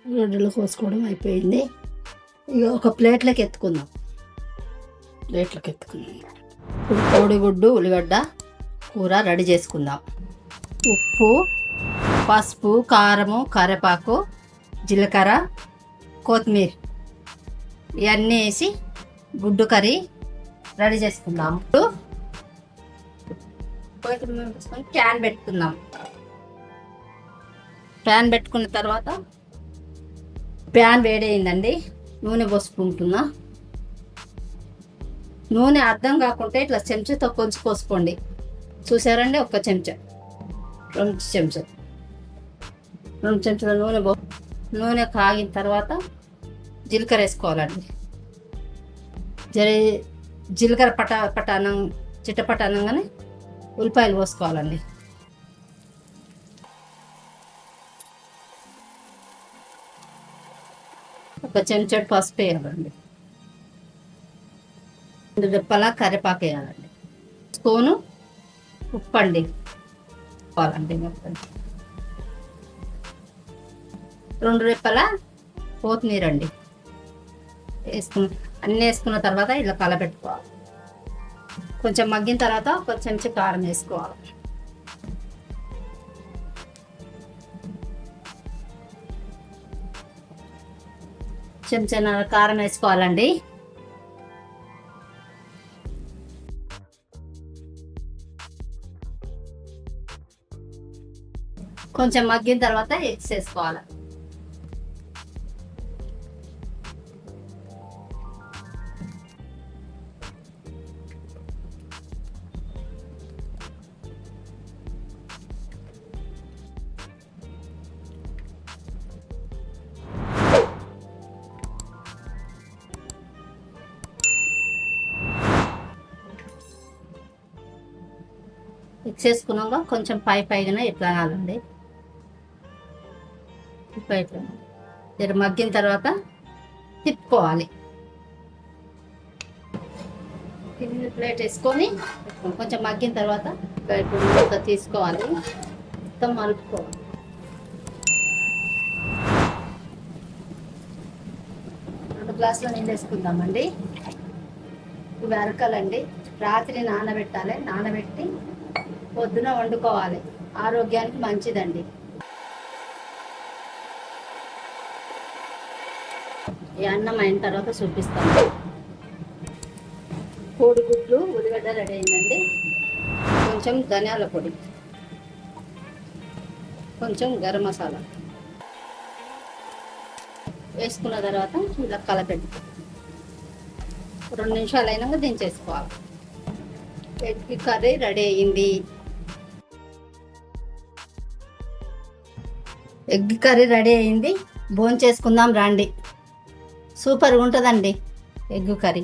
ఉల్లిగడ్డలు కోసుకోవడం అయిపోయింది. ఇక ఒక ప్లేట్లోకి ఎత్తుకుందాం. ఇప్పుడు కోడిగుడ్డు ఉల్లిగడ్డ కూర రెడీ చేసుకుందాం. ఉప్పు, పసుపు, కారము, కరివేపాకు, జీలకర్ర, కొత్తిమీర ఇవన్నీ వేసి గుడ్డు కర్రీ రెడీ చేసుకుందాం. ఇప్పుడు ప్యాన్ పెట్టుకుందాం. ప్యాన్ పెట్టుకున్న తర్వాత ప్యాన్ వేడైందండి. నూనె పోసుకుంటున్నా. నూనె అర్థం కాకుంటే ఇట్లా చెంచాతో కొంచెం పోసుకోండి. చూసారండి, ఒక చెంచా, 2 చెంచాలు, 2 చెంచాల నూనె కాగిన తర్వాత జీలకర్ర వేసుకోవాలండి. జీలకర్ర పటానం చిట్టపటానంగానే ఉల్లిపాయలు పోసుకోవాలండి. ఒక చెంచాడు పసుపు వేయాలండి. 2 రెప్పల కరివేపాకు వేయాలండి. స్పూను ఉప్పు అండి వేసుకోవాలండి. మొత్తం 2 రెప్పల కొత్తిమీర అండి అన్నీ వేసుకున్న తర్వాత ఇలా కలపెట్టుకోవాలి. కొంచెం మగ్గిన తర్వాత ఒక చెంచా కారం వేసుకోవాలి. చెంచా కారం వేసుకోవాలండి. కొంచెం మగ్గిన తర్వాత ఎగ్స్ వేసుకోవాలి. ఎగ్స్ వేసుకున్నాక కొంచెం పైన ఇట్లా అనాలండి. ఇట్లా మగ్గిన తర్వాత తిప్పుకోవాలి. ప్లేట్ వేసుకొని కొంచెం మగ్గిన తర్వాత ఇప్పుడు తీసుకోవాలి. మొత్తం మలుపుకోవాలి. గ్లాసులో నీళ్ళు వేసుకుందామండి. ఇవి అరకలండి. రాత్రి నానబెట్టాలి. నానబెట్టి పొద్దున వండుకోవాలి. ఆరోగ్యానికి మంచిదండి. ఈ అన్నం అయిన తర్వాత చూపిస్తాను. కోడిగుడ్లు ఉల్లిగడ్డ రెడీ అయిందండి. కొంచెం ధనియాల పొడి, కొంచెం గరం మసాలా వేసుకున్న తర్వాత ఇలా కలపెట్టు 2 నిమిషాలు అయినాక దించేసుకోవాలి. ఎగ్ కర్రీ రెడీ అయ్యింది. ఎగ్ కర్రీ రెడీ అయ్యింది. భోంచేసుకుందాం రండి. సూపర్గా ఉంటుందండి ఎగ్ కర్రీ.